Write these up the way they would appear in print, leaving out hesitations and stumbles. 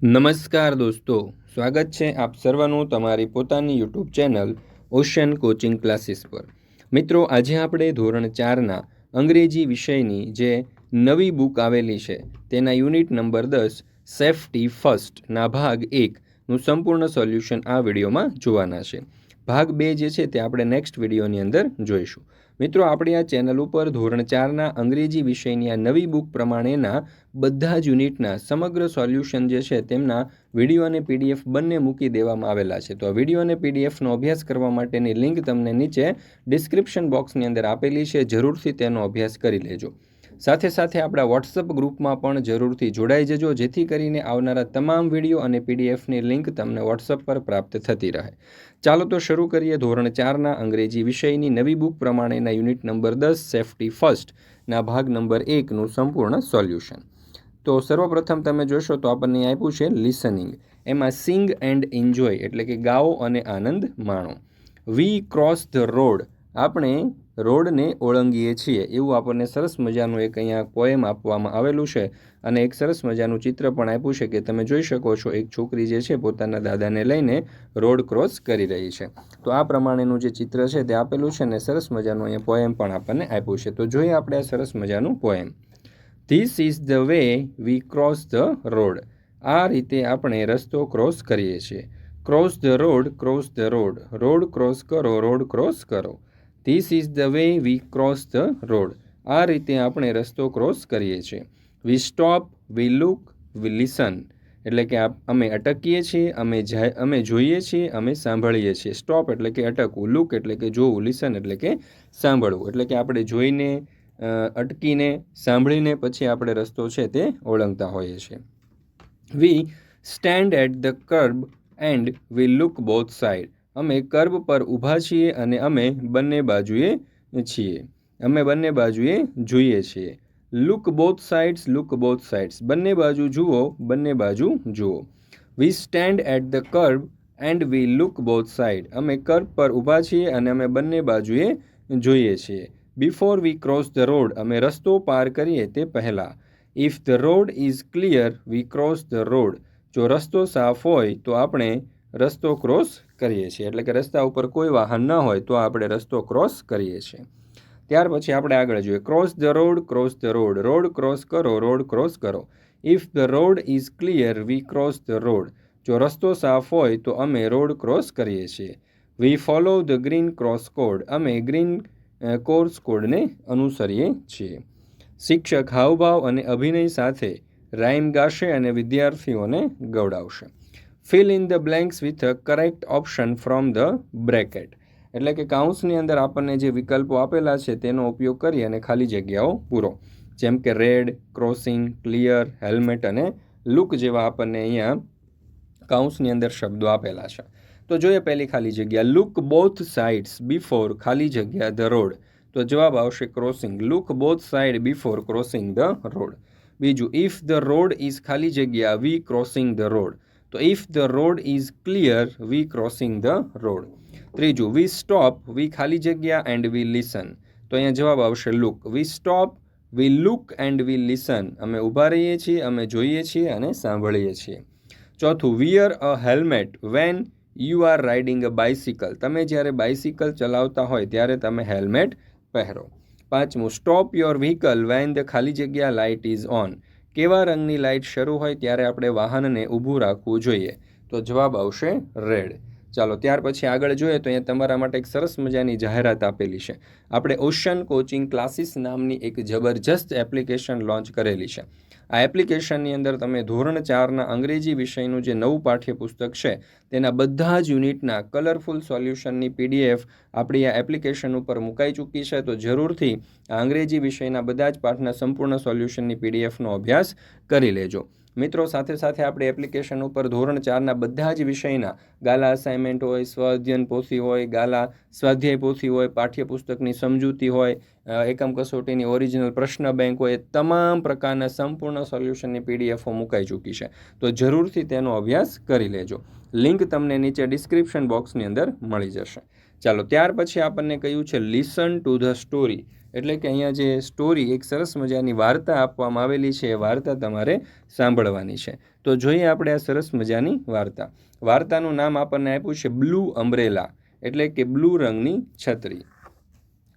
નમસ્કાર દોસ્તો, સ્વાગત છે આપ સર્વનું તમારી પોતાની YouTube channel ocean coaching classes પર। મિત્રો, આજે આપણે ધોરણ 4ના અંગ્રેજી વિષયની જે નવી બુક આવેલી છે તેના યુનિટ નંબર 10 સેફટી ફર્સ્ટના ભાગ 1નું સંપૂર્ણ સોલ્યુશન આ વિડીયોમાં જોવાના છે। ભાગ 2 જે છે તે આપણે નેક્સ્ટ વિડીયોની અંદર જોઈશું। મિત્રો, આપણી આ ચેનલ ઉપર ધોરણ 4ના અંગ્રેજી વિષયની આ નવી બુક પ્રમાણેના બધા જ યુનિટના સમગ્ર સોલ્યુશન જે છે તેમના વિડીયો અને પીડીએફ બંને મૂકી દેવામાં આવેલા છે। તો આ વિડીયો અને પીડીએફનો અભ્યાસ કરવા માટેની લિંક તમને નીચે ડિસ્ક્રિપ્શન બોક્સની અંદર આપેલી છે, જરૂરથી તેનો અભ્યાસ કરી લેજો। સાથે સાથે આપણા વોટ્સઅપ ગ્રુપમાં પણ જરૂરથી જોડાઈ જજો, જેથી કરીને આવનારા તમામ વિડીયો અને પીડીએફની લિંક તમને વોટ્સઅપ પર પ્રાપ્ત થતી રહે। ચાલો તો શરૂ કરીએ ધોરણ 4ના અંગ્રેજી વિષયની નવી બુક પ્રમાણેના યુનિટ નંબર 10 સેફટી ફર્સ્ટના ભાગ નંબર 1નું સંપૂર્ણ સોલ્યુશન। તો સર્વપ્રથમ તમે જોશો તો આપણને આપ્યું છે લિસનિંગ, એમાં સિંગ એન્ડ એન્જોય એટલે કે ગાઓ અને આનંદ માણો। વી ક્રોસ ધ રોડ, આપણે રોડને ઓળંગીએ છીએ એવું આપણને સરસ મજાનું એક અહીંયા પોએમ આપવામાં આવેલું છે અને એક સરસ મજાનું ચિત્ર પણ આપ્યું છે કે તમે જોઈ શકો છો એક છોકરી જે છે પોતાના દાદાને લઈને રોડ ક્રોસ કરી રહી છે। તો આ પ્રમાણેનું જે ચિત્ર છે તે આપેલું છે ને સરસ મજાનું અહીંયા પોએમ પણ આપણને આપ્યું છે। તો જોઈએ આપણે આ સરસ મજાનું poem. This is the way we cross the road, આ રીતે આપણે રસ્તો ક્રોસ કરીએ છીએ। Cross the road, cross the road, road cross કરો, રોડ ક્રોસ કરો। This is the way we cross the road, આ રીતે આપણે રસ્તો ક્રોસ કરીએ છીએ। We stop, we look, we listen, એટલે કે અમે અટકીએ છીએ, અમે જોઈએ છીએ, અમે સાંભળીએ છીએ। સ્ટોપ એટલે કે અટકવું, લુક એટલે કે જોવું, લિસન એટલે કે સાંભળવું, એટલે કે આપણે જોઈને, અટકીને, સાંભળીને પછી આપણે રસ્તો છે તે ઓળંગતા હોઈએ છીએ। We stand at the kerb and we look both side, અમે કર્બ પર ઊભા છીએ અને અમે બંને બાજુએ છીએ, અમે બંને બાજુએ જોઈએ છીએ। Look both sides, look both sides, બંને બાજુ જુઓ, બંને બાજુ જુઓ। We stand at the kerb and we look both side, અમે કર્બ પર ઊભા છીએ અને અમે બંને બાજુએ જોઈએ છીએ। Before we cross the road, અમે રસ્તો પાર કરીએ તે પહેલાં। If the road is clear we cross the road, જો રસ્તો સાફ હોય તો આપણે રસ્તો ક્રોસ કરીએ છીએ, એટલે કે રસ્તા ઉપર કોઈ વાહન ન હોય તો આપણે રસ્તો ક્રોસ કરીએ છીએ। ત્યાર પછી આપણે આગળ જોઈએ। Cross the road, cross the road, road cross કરો, રોડ ક્રોસ કરો। If the road is clear we cross the road, જો રસ્તો સાફ હોય તો અમે રોડ ક્રોસ કરીએ છીએ। We follow the green cross code, અમે ગ્રીન કોર્સ કોડને અનુસરીએ છીએ। શિક્ષક હાવભાવ અને અભિનય સાથે રાઇમ ગાશે અને વિદ્યાર્થીઓને ગવડાવશે। Fill in the blanks with a correct option from the bracket, એટલે કે કાઉન્સની અંદર આપણને જે વિકલ્પો આપેલા છે તેનો ઉપયોગ કરી અને ખાલી જગ્યાઓ પૂરો, જેમ કે રેડ, ક્રોસિંગ, ક્લિયર, હેલ્મેટ અને લુક જેવા આપણને અહીંયા કાઉન્સની અંદર શબ્દો આપેલા છે। તો જોઈએ પહેલી ખાલી જગ્યા, લુક બોથ સાઇડ્સ બિફોર ખાલી જગ્યા ધ રોડ, તો જવાબ આવશે crossing, look both side before crossing the road. બીજું, ઇફ ધ રોડ ઇઝ ખાલી જગ્યા વી ક્રોસિંગ ધ રોડ, તો if the road is clear we crossing the road. ત્રીજું, વી સ્ટોપ વી ખાલી જગ્યા એન્ડ વી લિસન, તો અહીંયા જવાબ આવશે look, V stop we look and we listen, અમે ઊભા રહીએ છીએ, અમે જોઈએ છીએ અને સાંભળીએ છીએ। ચોથું, wear a helmet when you are riding a bicycle, તમે જ્યારે બાઇસિકલ ચલાવતા હોય ત્યારે તમે હેલ્મેટ પહેરો। પાંચમું, stop your vehicle when the ખાલી જગ્યા લાઇટ ઇઝ ઓન, કેવા રંગની લાઇટ શરૂ હોય ત્યારે આપણે વાહનને ઊભું રાખવું જોઈએ, તો જવાબ આવશે રેડ। ચાલો ત્યાર પછી આગળ જોઈએ તો અહીંયા તમારા માટે એક સરસ મજાની જાહેરાત આપેલી છે। આપણે ઓશન કોચિંગ ક્લાસીસ નામની એક જબરજસ્ત એપ્લિકેશન લોન્ચ કરેલી છે। આ એપ્લિકેશનની અંદર તમે ધોરણ 4ના અંગ્રેજી વિષયનું જે નવું પાઠ્યપુસ્તક છે તેના બધા જ યુનિટના કલરફુલ સોલ્યુશનની પીડીએફ આપણી આ એપ્લિકેશન ઉપર મુકાઈ ચૂકી છે। તો જરૂરથી આ અંગ્રેજી વિષયના બધા જ પાઠના સંપૂર્ણ સોલ્યુશનની પીડીએફનો અભ્યાસ કરી લેજો। મિત્રો, સાથે સાથે આપણે એપ્લિકેશન ઉપર ધોરણ 4ના બધા જ વિષયના ગાલા અસાઇનમેન્ટ હોય, સ્વઅધ્યયન પોથી હોય, ગાલા સ્વાધ્યાય પોથી હોય, પાઠ્યપુસ્તકની સમજૂતી હોય, એકમ કસોટીની ઓરિજિનલ પ્રશ્ન બેંક હોય, તમામ પ્રકારના સંપૂર્ણ સોલ્યુશનની પીડીએફો મુકાઈ ચૂકી છે। તો જરૂરથી તેનો અભ્યાસ કરી લેજો, લિંક તમને નીચે ડિસ્ક્રિપ્શન બોક્સની અંદર મળી જશે। ચાલો ત્યાર પછી આપણને કહ્યું છે લિસન ટુ ધ સ્ટોરી, એટલે કે અહીંયા જે સ્ટોરી, એક સરસ મજાની વાર્તા આપવામાં આવેલી છે, એ વાર્તા તમારે સાંભળવાની છે. તો જોઈએ આપણે આ સરસ મજાની વાર્તા. વાર્તાનું નામ આપણને આપ્યું છે બ્લુ અમ્બ્રેલા, એટલે કે બ્લુ રંગની છત્રી.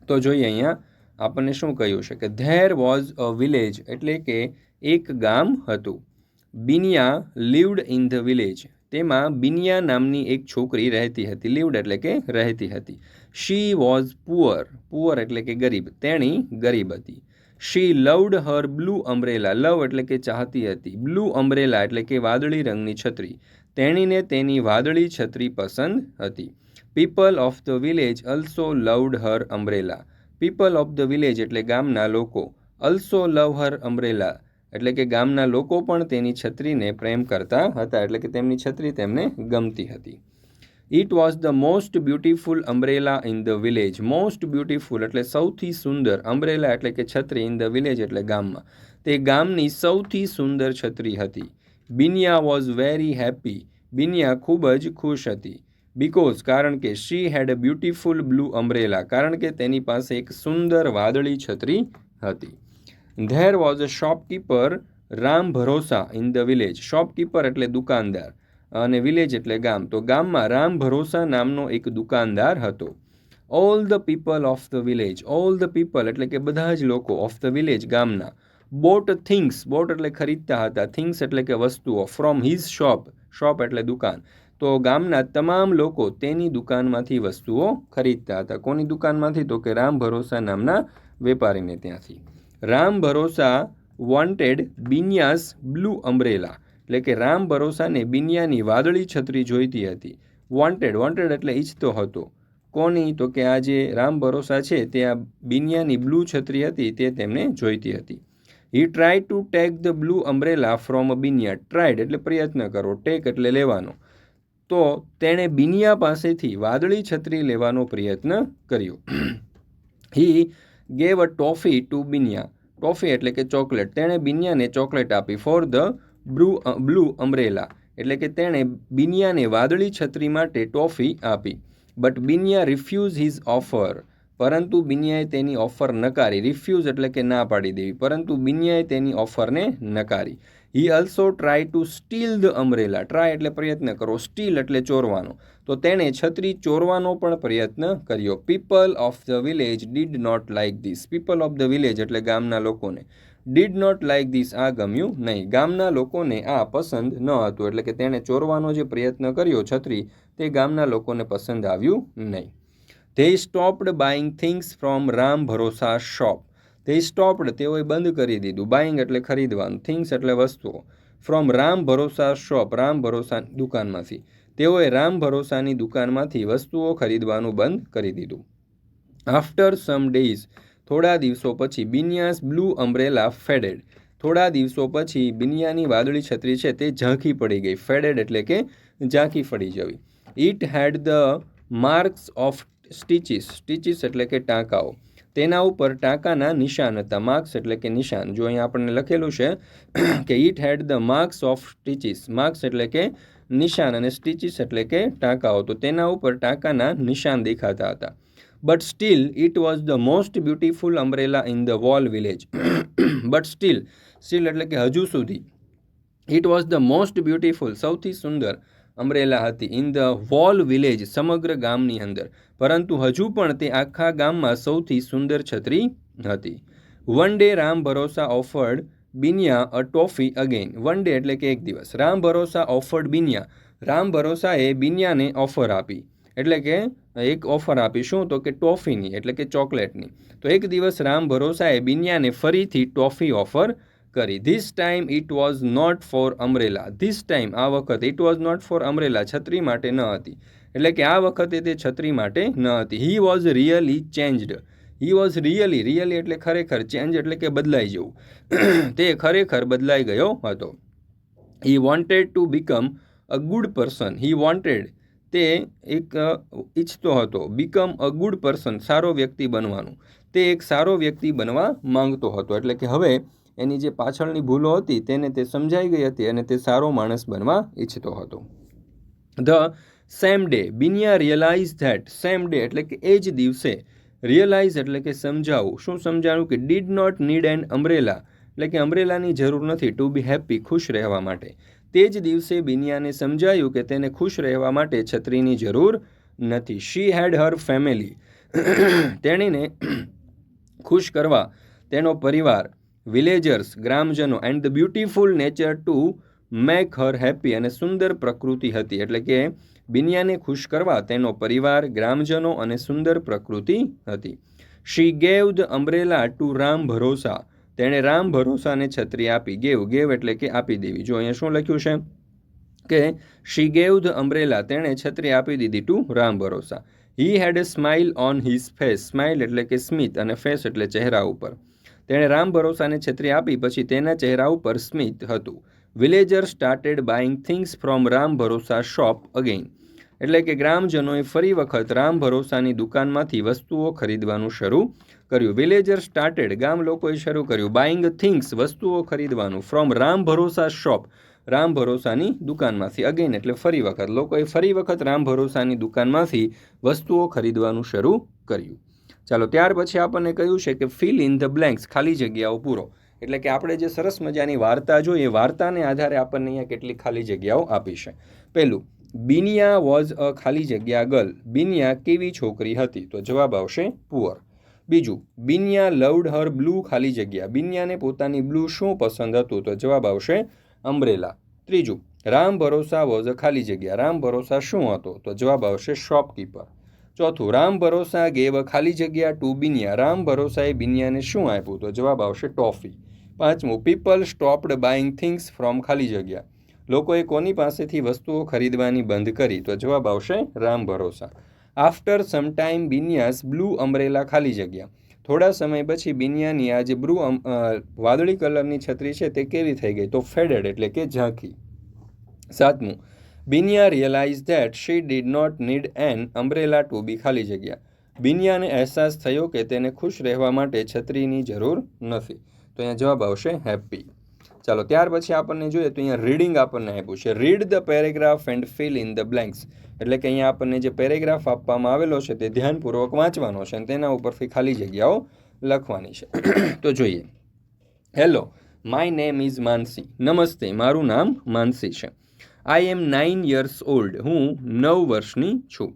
તો જોઈએ અહીંયા આપણને શું કહ્યું છે કે ધેર વોઝ અ વિલેજ, એટલે કે એક ગામ હતું. બિનિયા લિવ્ડ ઇન ધ વિલેજ, તેમાં બિનિયા નામની એક છોકરી રહેતી હતી. લિવ્ડ એટલે કે રહેતી હતી. શી વોઝ પુઅર, પુઅર એટલે કે ગરીબ, તેણી ગરીબ હતી. શી લવ્ડ હર બ્લુ અમ્બ્રેલા, લવ એટલે કે ચાહતી હતી. બ્લુ અમ્બ્રેલા એટલે કે વાદળી રંગની છત્રી, તેણીને તેની વાદળી છત્રી પસંદ હતી. People of the village also loved Har umbrella, people of the village એટલે ગામના લોકો, અલ્સો લવ હર અમ્બ્રેલા એટલે કે ગામના લોકો પણ તેની છત્રીને પ્રેમ કરતા હતા, એટલે કે તેમની છત્રી તેમને ગમતી હતી. It was the most beautiful umbrella in the village, most beautiful એટલે સૌથી સુંદર, અમ્બ્રેલા એટલે કે છત્રી, ઇન ધ વિલેજ એટલે ગામમાં, તે ગામની સૌથી સુંદર છત્રી હતી. Binya was very happy, Binya ખૂબ જ ખુશ હતી. બીકોઝ કારણ કે she had a beautiful blue umbrella, કારણ કે તેની પાસે એક સુંદર વાદળી છત્રી હતી. There was a shopkeeper Ram Bharosa in the village, shopkeeper એટલે દુકાનદાર અને વિલેજ એટલે ગામ, તો ગામમાં રામ ભરોસા નામનો એક દુકાનદાર હતો. All the people of the village, all the people એટલે કે બધા જ લોકો, ઓફ ધ વિલેજ ગામના, બોટ થિંગ્સ, બોટ એટલે ખરીદતા હતા, થિંગ્સ એટલે કે વસ્તુઓ, ફ્રોમ હિઝ શોપ, શોપ એટલે દુકાન, તો ગામના તમામ લોકો તેની દુકાનમાંથી વસ્તુઓ ખરીદતા હતા. કોની દુકાનમાંથી? તો કે રામ ભરોસા નામના વેપારીને ત્યાંથી. રામ ભરોસા વોન્ટેડ બિનિયાસ બ્લુ અમ્બ્રેલા, એટલે કે રામ ભરોસાને બિનિયાની વાદળી છત્રી જોઈતી હતી. વોન્ટેડ, વોન્ટેડ એટલે ઈચ્છતો હતો. કોની? તો કે આ જે રામ ભરોસા છે તે આ બિનિયાની બ્લુ છત્રી હતી તે તેમને જોઈતી હતી. He try to take the blue umbrella from a Binya, tried એટલે પ્રયત્ન કરો, ટેક એટલે લેવાનો, તો તેણે બિનિયા પાસેથી વાદળી છત્રી લેવાનો પ્રયત્ન કર્યો. He gave a toffee to Binya, toffee એટલે કે ચોકલેટ, તેણે બિનિયાને ચોકલેટ આપી. ફોર ધ બ્લુ અમ્બ્રેલા એટલે કે તેણે બિનિયાને વાદળી છત્રી માટે ટોફી આપી. But Binya refuse his offer, પરંતુ બિનિયાએ તેની ઓફર નકારી. રિફ્યુઝ એટલે કે ના પાડી દેવી, પરંતુ બિનિયાએ તેની ઓફરને નકારી. He also try to steal the umbrella, try એટલે પ્રયત્ન કરો, સ્ટીલ એટલે ચોરવાનો, તો તેણે છત્રી ચોરવાનો પણ પ્રયત્ન કર્યો. People of the village did not like this, people of the village એટલે ગામના લોકોને, ડીડ નોટ લાઇક ધીસ આ ગમ્યું નહીં, ગામના લોકોને આ પસંદ ન હતું, એટલે કે તેણે ચોરવાનો જે પ્રયત્ન કર્યો છત્રી, તે ગામના લોકોને પસંદ આવ્યું નહીં. They stopped buying things from Ram Bharosa shop, they stopped તેઓએ બંધ કરી દીધું, બાઇંગ એટલે ખરીદવાનું, થિંગ્સ એટલે વસ્તુઓ, ફ્રોમ રામ ભરોસા શોપ રામ ભરોસાની દુકાનમાંથી, તેઓએ રામ ભરોસાની દુકાનમાંથી વસ્તુઓ ખરીદવાનું બંધ કરી દીધું. આફ્ટર સમ ડેઝ થોડા દિવસો પછી, બિનિયાસ બ્લુ અમ્બ્રેલા ફેડેડ, થોડા દિવસો પછી બિનિયાની વાદળી છત્રી છે તે ઝાંખી પડી ગઈ. ફેડેડ એટલે કે ઝાંખી પડી જવી. It had the marks of stitches, stitches એટલે કે ટાંકાઓ, તેના ઉપર ટાંકાના નિશાન હતા. માર્ક્સ એટલે કે નિશાન, જો અહીંયા આપણને લખેલું છે કે it had the marks of stitches, marks એટલે કે નિશાન અને સ્ટીચીસ એટલે કે ટાંકાઓ, તો તેના ઉપર ટાંકાના નિશાન દેખાતા હતા. But still it was the most beautiful umbrella in the wall village, but still, steel એટલે કે હજુ સુધી, it was the most beautiful સૌથી સુંદર અમ્બ્રેલા હતી, ઇન ધ વોલ વિલેજ સમગ્ર ગામની અંદર, પરંતુ હજુ પણ તે આખા ગામમાં સૌથી સુંદર છત્રી હતી. One day Ram Bharosa offered Binya a toffee again, one day એટલે કે એક દિવસ, રામ ભરોસા ઓફર્ડ બિનિયા, રામ ભરોસાએ બિનિયાને ઓફર આપી, એટલે કે એક ઓફર આપી, શું? તો કે ટોફીની એટલે કે ચોકલેટની. તો એક દિવસ રામ ભરોસાએ બિનિયાને ફરીથી ટોફી ઓફર કરી. This time it was not for umbrella, this time આ વખતે, it was not for umbrella છત્રી માટે ન હતી, એટલે કે આ વખતે તે છત્રી માટે ન હતી. He was really changed, he was really, really એટલે ખરેખર, ચેન્જ એટલે કે બદલાઈ જવું, તે ખરેખર બદલાઈ ગયો હતો. He wanted to become a good person, he wanted તે એક ઈચ્છતો હતો, બીકમ અ ગુડ પર્સન સારો વ્યક્તિ બનવાનું, તે એક સારો વ્યક્તિ બનવા માંગતો હતો, એટલે કે હવે એની જે પાછળની ભૂલો હતી તેને તે સમજાઈ ગઈ હતી અને તે સારો માણસ બનવા ઈચ્છતો હતો. The same day Binya realise that, same day એટલે કે એ જ દિવસે, રિયલાઇઝ એટલે કે સમજાવવું. શું સમજાવ્યું કે did not need an umbrella, એટલે કે અમ્બ્રેલાની જરૂર નથી ટુ બી હેપી, ખુશ રહેવા માટે. તે જ દિવસે બિનિયાને સમજાયું કે તેને ખુશ રહેવા માટે છત્રીની જરૂર નથી. શી હેડ હર ફેમિલી, તેણીને ખુશ કરવા તેનો પરિવાર, વિલેજર્સ ગ્રામજનો, and the beautiful nature to make Har happy, અને સુંદર પ્રકૃતિ હતી. એટલે કે બિનિયાને ખુશ કરવા તેનો પરિવાર, ગ્રામજનો અને સુંદર પ્રકૃતિ હતી. She gave the umbrella to Ram Bharosa, તેણે રામ ભરોસાને છત્રી આપી. ગેવ એટલે કે આપી દેવી. જો અહીંયા શું લખ્યું છે કે શી ગેવ ધ અમ્બ્રેલા, તેણે છત્રી આપી દીધી to Ram Bharosa. He had a smile on his face, smile એટલે કે સ્મિત અને ફેસ એટલે ચહેરા ઉપર. તેણે રામ ભરોસાને છત્રી આપી પછી તેના ચહેરા ઉપર સ્મિત હતું. Villager started buying things from Ram Bharosa shop again, એટલે કે ગ્રામજનોએ ફરી વખત રામ ભરોસાની દુકાનમાંથી વસ્તુઓ ખરીદવાનું શરૂ કર્યું. વિલેજર સ્ટાર્ટેડ, ગામ લોકોએ શરૂ કર્યું. બાઇંગ થિંગ્સ, વસ્તુઓ ખરીદવાનું. ફ્રોમ રામ ભરોસા શોપ, રામ ભરોસાની દુકાનમાંથી. અગેઇન એટલે ફરી વખત, લોકોએ ફરી વખત રામ ભરોસાની દુકાનમાંથી વસ્તુઓ ખરીદવાનું શરૂ કર્યું. ચાલો, ત્યાર પછી આપણને કહ્યું છે કે ફિલ ઇન ધ બ્લેન્ક્સ, ખાલી જગ્યાઓ પૂરો. એટલે કે આપણે જે સરસ મજાની વાર્તા જોઈએ, વાર્તાને આધારે આપણને અહીંયા કેટલીક ખાલી જગ્યાઓ આપી છે. પહેલું, બિનિયા વોઝ અ ખાલી જગ્યા ગર્લ, બિનિયા કેવી છોકરી હતી? તો જવાબ આવશે પુઅર. બીજું, બિનિયા લવડ હર બ્લુ ખાલી જગ્યા, બિનિયાને પોતાની બ્લુ શું પસંદ હતું? તો જવાબ આવશે અમ્બ્રેલા. ત્રીજું, રામ ભરોસા વોઝ અ ખાલી જગ્યા, રામ ભરોસા શું હતો? તો જવાબ આવશે શોપકીપર. ચોથું, રામ ભરોસા ગેવ અ ખાલી જગ્યા ટુ બિનિયા, રામ ભરોસાએ બિનિયાને શું આપ્યું? તો જવાબ આવશે ટોફી. પાંચમું, people stopped buying things from ખાલી જગ્યા, લોકોએ કોની પાસેથી વસ્તુઓ ખરીદવાની બંધ કરી? તો જવાબ આવશે Ram Bharosa. After some time Binya's blue umbrella ખાલી જગ્યા, થોડા સમય પછી બિનિયાની આ જે બ્લુ વાદળી કલરની છત્રી છે તે કેવી થઈ ગઈ? તો ફેડેડ એટલે કે ઝાંખી. સાતમું, Binya realise that she did not need an umbrella to be ખાલી જગ્યા, બિનિયાને અહેસાસ થયો કે તેને ખુશ રહેવા માટે છત્રીની જરૂર નથી. તો અહીંયા જવાબ આવશે હેપી. ચાલો, ત્યાર પછી આપણને જોઈએ તો અહીંયા રીડિંગ આપણને આપ્યું છે. Read the paragraph and fill in the blanks, એટલે કે અહીંયા આપણને જે પેરેગ્રાફ આપવામાં આવેલો છે તે ધ્યાનપૂર્વક વાંચવાનો છે અને તેના ઉપરથી ખાલી જગ્યાઓ લખવાની છે. તો જોઈએ. હેલો, માય નેમ ઇઝ માનસી, નમસ્તે, મારું નામ માનસી છે. આઈ એમ 9 years ઓલ્ડ, હું 9 વર્ષની છું.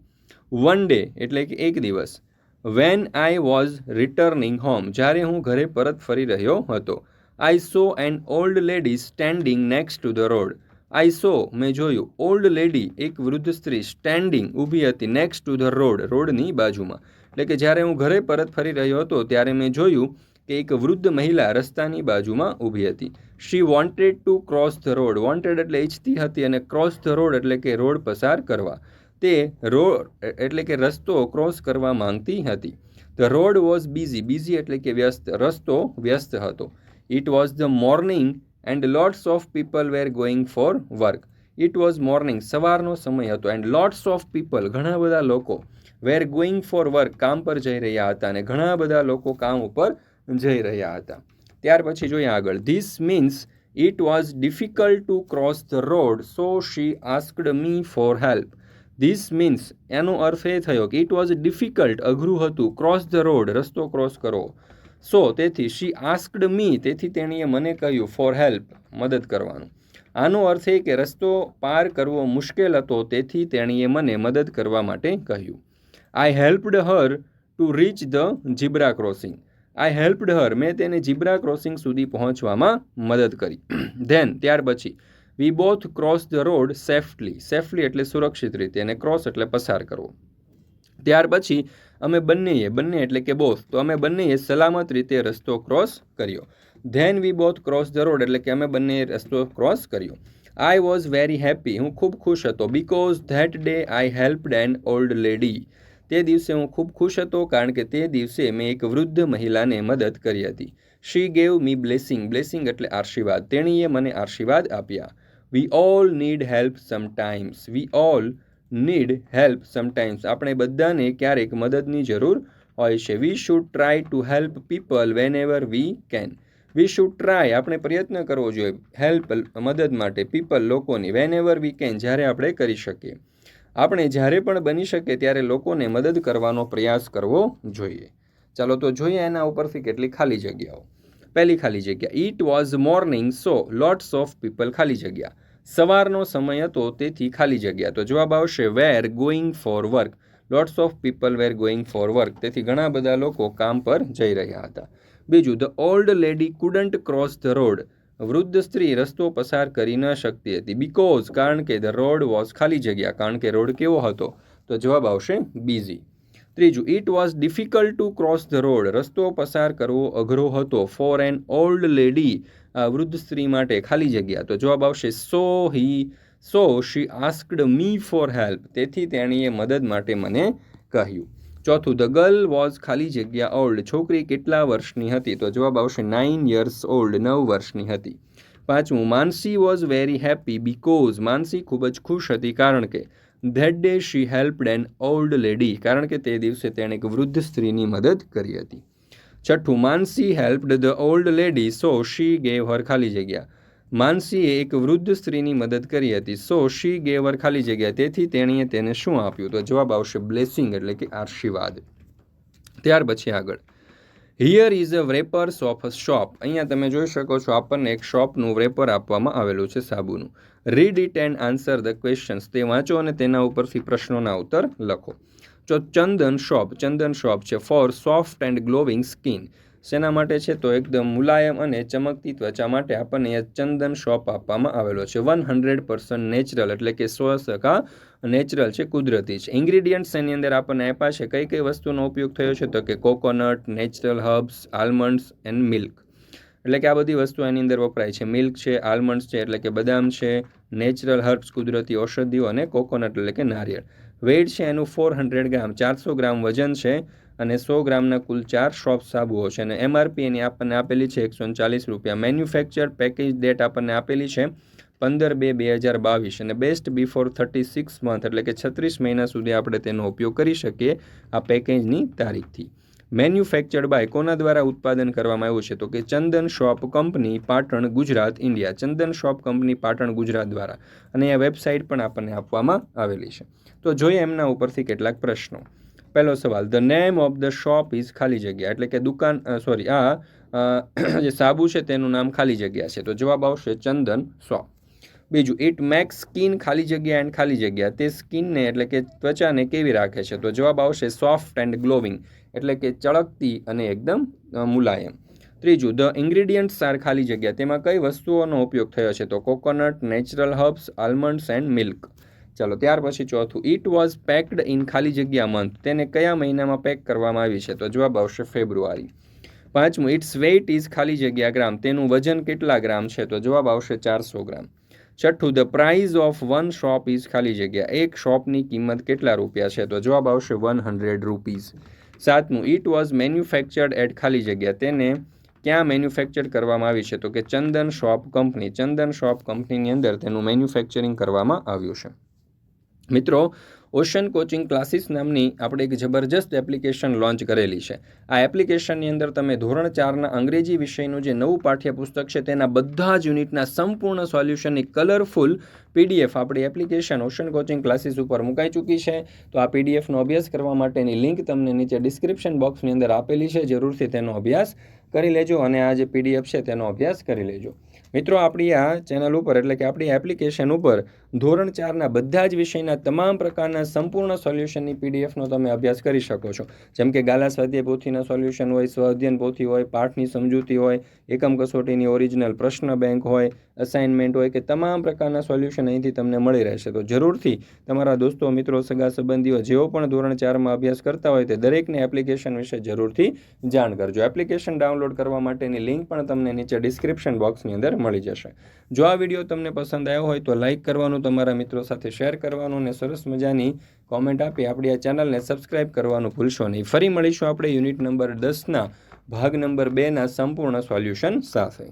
વન ડે એટલે કે એક દિવસ. When I was returning home, જ્યારે હું ઘરે પરત ફરી રહ્યો હતો. I saw an old lady standing next to the road, I saw મેં જોયું, ઓલ્ડ લેડી એક વૃદ્ધ સ્ત્રી, સ્ટેન્ડિંગ ઊભી હતી, નેક્સ્ટ ટુ ધ રોડ રોડની બાજુમાં. એટલે કે જ્યારે હું ઘરે પરત ફરી રહ્યો હતો ત્યારે મેં જોયું કે એક વૃદ્ધ મહિલા રસ્તાની બાજુમાં ઊભી હતી. She wanted to cross the road, wanted એટલે ઈચ્છતી હતી અને ક્રોસ ધ રોડ એટલે કે રોડ પસાર કરવા. તે રોડ એટલે કે રસ્તો ક્રોસ કરવા માંગતી હતી. The road was busy, busy એટલે કે વ્યસ્ત, રસ્તો વ્યસ્ત હતો. It was the morning and lots of people were going for work. It was morning, સવારનો સમય હતો. એન્ડ લોટ્સ ઓફ પીપલ, ઘણા બધા લોકો, વેર ગોઈંગ ફોર વર્ક, કામ પર જઈ રહ્યા હતા અને ઘણા બધા લોકો કામ ઉપર જઈ રહ્યા હતા. ત્યાર પછી જોઈએ આગળ. This means it was difficult to cross the road so she asked me for help. This means, એનો અર્થ એ થયો કે ઇટ વોઝ ડિફિકલ્ટ, અઘરું હતું, ક્રોસ ધ રોડ, રસ્તો ક્રોસ કરવો. સો તેથી, શી આસ્ક્ડ મી, તેથી તેણીએ મને કહ્યું, ફોર હેલ્પ, મદદ કરવાનું. આનો અર્થ એ કે રસ્તો પાર કરવો મુશ્કેલ હતો તેથી તેણીએ મને મદદ કરવા માટે કહ્યું. I helped her to reach the zebra crossing, I helped her, મેં તેને ઝીબ્રા ક્રોસિંગ સુધી પહોંચવામાં મદદ કરી. ધેન ત્યાર પછી, we both cross the road safely, safely એટલે સુરક્ષિત રીતે અને ક્રોસ એટલે પસાર કરવો. ત્યાર પછી અમે બંનેએ, બંને એટલે કે બોથ, તો અમે બંનેએ સલામત રીતે રસ્તો ક્રોસ કર્યો. Then we both cross the road એટલે કે અમે બંનેએ રસ્તો ક્રોસ કર્યો. આઈ વોઝ વેરી હેપી, હું ખૂબ ખુશ હતો. Because that day I helped an old lady, તે દિવસે હું ખૂબ ખુશ હતો કારણ કે તે દિવસે મેં એક વૃદ્ધ મહિલાને મદદ કરી હતી. She gave me blessing, blessing એટલે આશીર્વાદ, તેણીએ મને આશીર્વાદ આપ્યા. We all need help sometimes, we all need help sometimes, આપણે બધાને ક્યારેક મદદની જરૂર હોય છે. We should try to help people whenever we can, we should try, આપણે પ્રયત્ન કરવો જોઈએ, હેલ્પ મદદ માટે, પીપલ લોકોની, વેન એવર વી કેન જ્યારે આપણે કરી શકીએ. આપણે જ્યારે પણ બની શકે ત્યારે લોકોને મદદ કરવાનો પ્રયાસ કરવો જોઈએ. ચાલો તો જોઈએ એના ઉપરથી કેટલી ખાલી જગ્યાઓ. પહેલી ખાલી જગ્યા, it was morning so lots of people, ખાલી જગ્યા, સવારનો સમય હતો તેથી ખાલી જગ્યા. તો જવાબ આવશે were going for work. Lots of people were going for work, તેથી ઘણા બધા લોકો કામ પર જઈ રહ્યા હતા. બીજું, the old lady couldn't cross the road. વૃદ્ધ સ્ત્રી રસ્તો પસાર કરી ન શકતી હતી. બીકોઝ, કારણ કે, ધ રોડ વોઝ, ખાલી જગ્યા, કારણ કે રોડ કેવો હતો? તો જવાબ આવશે બીઝી. ત્રીજું, it was difficult to cross the road. રસ્તો પસાર કરવો અઘરો હતો. ફોર એન ઓલ્ડ લેડી, વૃદ્ધ સ્ત્રી માટે, ખાલી જગ્યા. તો જવાબ આવશે સો she asked me for help. તેથી તેણીએ મદદ માટે મને કહ્યું. ચોથું, ધ ગર્લ વોઝ, ખાલી જગ્યા, ઓલ્ડ. છોકરી કેટલા વર્ષની હતી? તો જવાબ આવશે 9 years ઓલ્ડ, 9 વર્ષની હતી. પાંચમું, Mansi was very happy because. માનસી ખૂબ જ ખુશ હતી કારણ કે that day she helped an old lady. કારણ કે તે દિવસે તેણે એક વૃદ્ધ સ્ત્રીની મદદ કરી હતી. છઠ્ઠું, Mansi helped the old lady so she gave her, ખાલી જગ્યા. માનસીએ એક વૃદ્ધ સ્ત્રીની મદદ કરી હતી. સો શી ગેવ હર, ખાલી જગ્યા, તેથી તેણીએ તેને શું આપ્યું? તો જવાબ આવશે બ્લેસિંગ, એટલે કે આશીર્વાદ. ત્યાર પછી આગળ, here is a rappers of a shop. અહીંયા તમે જોઈ શકો છો આપણને એક શોપનું રેપર આપવામાં આવેલું છે સાબુનું. Read it and answer the questions. તે વાંચો અને તેના ઉપરથી પ્રશ્નોના ઉત્તર લખો. તો ચંદન શોપ છે for soft and glowing skin. શેના માટે છે? તો એકદમ મુલાયમ અને ચમકતી ત્વચા માટે આપણને અહીંયા ચંદન શોપ આપવામાં આવેલો છે. 100% નેચરલ, એટલે કે 100% નેચરલ છે, કુદરતી છે. ઇન્ગ્રીડિયન્ટ્સ એની અંદર આપણને આપ્યા છે. કઈ કઈ વસ્તુનો ઉપયોગ થયો છે? તો કે coconut, natural herbs, almonds and milk. એટલે કે આ બધી વસ્તુ એની અંદર વપરાય છે. મિલ્ક છે, આલમંડ્સ છે એટલે કે બદામ છે, નેચરલ હર્બ્સ કુદરતી ઔષધિઓ, અને કોકોનટ એટલે કે નારિયેળ. વેઇટ છે એનું 400 ગ્રામ, 400 ગ્રામ વજન છે, અને 100 ગ્રામના કુલ 4 શોપ સાબુઓ છે. અને એમઆરપી એની આપણને આપેલી છે 140 રૂપિયા. મેન્યુફેક્ચર પેકેજ ડેટ આપણને આપેલી છે 15/2/2022, અને બેસ્ટ બિફોર 36 મંથ, એટલે કે 36 મહિના સુધી આપણે તેનો ઉપયોગ કરી શકીએ આ પેકેજની તારીખથી. મેન્યુફેક્ચર્ડ બાય, કોના દ્વારા ઉત્પાદન કરવામાં આવ્યું છે? તો કે Chandan soap company, Patan, Gujarat, India. Chandan soap company, Patan, Gujarat દ્વારા. અને આ વેબસાઇટ પણ આપણને આપવામાં આવેલી છે. તો જોઈએ એમના ઉપરથી કેટલાક પ્રશ્નો. પહેલો સવાલ, the name of the shop is, ખાલી જગ્યા, એટલે કે દુકાન જે સાબુ છે તેનું નામ ખાલી જગ્યા છે. તો જવાબ આવશે ચંદન શોપ. બીજું, ઇટ મેક્સ સ્કિન, ખાલી જગ્યા, એન્ડ ખાલી જગ્યા, તે સ્કિનને એટલે કે ત્વચાને કેવી રાખે છે? તો જવાબ આવશે સોફ્ટ એન્ડ ગ્લોવિંગ, એટલે કે ચળકતી અને એકદમ મુલાયમ. ત્રીજું, ધ ઇન્ગ્રીડિયન્ટ્સ આર, ખાલી જગ્યા, તેમાં કઈ વસ્તુઓનો ઉપયોગ થયો છે? તો coconut, natural herbs, almonds and milk. ચાલો ત્યાર પછી ચોથું, ઇટ વોઝ પેક્ડ ઇન, ખાલી જગ્યા, મંથ, તેને કયા મહિનામાં પેક કરવામાં આવી છે? તો જવાબ આવશે ફેબ્રુઆરી. પાંચમું, ઇટ્સ વેઇટ ઇઝ, ખાલી જગ્યા, ગ્રામ, તેનું વજન કેટલા ગ્રામ છે? તો જવાબ આવશે 400 ગ્રામ. છઠ્ઠું, the price of one shop is, ખાલી જગ્યા, એક શોપની કિંમત કેટલા રૂપિયા છે? તો જવાબ આવશે 100 રૂપીઝ. સાતમું, ઇટ વોઝ મેન્યુફેક્ચર્ડ એટ, ખાલી જગ્યા, તેને ક્યાં મેન્યુફેક્ચર કરવામાં આવી છે? તો કે ચંદન શોપ કંપની. ચંદન શોપ કંપનીની અંદર તેનું મેન્યુફેક્ચરિંગ કરવામાં આવ્યું છે. મિત્રો, ઓશન કોચિંગ ક્લાસીસ નામની આપણે એક જબરજસ્ત એપ્લિકેશન લોન્ચ કરેલી છે. આ એપ્લિકેશનની અંદર તમે ધોરણ 4ના અંગ્રેજી વિષયનું જે નવું પાઠ્યપુસ્તક છે તેના બધા જ યુનિટના સંપૂર્ણ સોલ્યુશનની કલરફુલ PDF આપણી એપ્લિકેશન ઓશન કોચિંગ ક્લાસીસ ઉપર મુકાઈ ચૂકી છે. તો આ PDFનો અભ્યાસ કરવા માટેની લિંક તમને નીચે ડિસ્ક્રિપ્શન બોક્સની અંદર આપેલી છે. જરૂરથી તેનો અભ્યાસ કરી લેજો અને આ જે PDF છે તેનો અભ્યાસ કરી લેજો. મિત્રો, આપણી આ ચેનલ ઉપર, એટલે કે આપણી એપ્લિકેશન ઉપર ધોરણ 4ના બધા જ વિષયના તમામ પ્રકારના સંપૂર્ણ સોલ્યુશનની PDFનો તમે અભ્યાસ કરી શકો છો. જેમ કે ગાલા સ્વાધ્યાય પોથીના સોલ્યુશન હોય, સ્વ અધ્યયન પોથી હોય, પાઠની સમજૂતી હોય, એકમ કસોટીની ઓરિજિનલ પ્રશ્ન બેંક હોય, અસાઇનમેન્ટ હોય, કે તમામ પ્રકારના સોલ્યુશન અહીંથી તમને મળી રહેશે. તો જરૂરથી તમારા દોસ્તો, મિત્રો, સગા સંબંધીઓ જેઓ પણ ધોરણ 4માં અભ્યાસ કરતા હોય તે દરેકને એપ્લિકેશન વિશે જરૂરથી જાણ કરજો. એપ્લિકેશન ડાઉનલોડ કરવા માટેની લિંક પણ તમને નીચે ડિસ્ક્રિપ્શન બોક્સની અંદર મળી જશે. જો આ વિડીયો તમને પસંદ આવ્યો હોય તો લાઇક કરવાનું, તમારા મિત્રો સાથે શેર કરવાનું, અને સરસ મજાની કોમેન્ટ આપી આપણી આ ચેનલને સબસ્ક્રાઇબ કરવાનું ભૂલશો નહીં. ફરી મળીશું આપણે યુનિટ નંબર 10ના ભાગ નંબર 2ના સંપૂર્ણ સોલ્યુશન સાથે.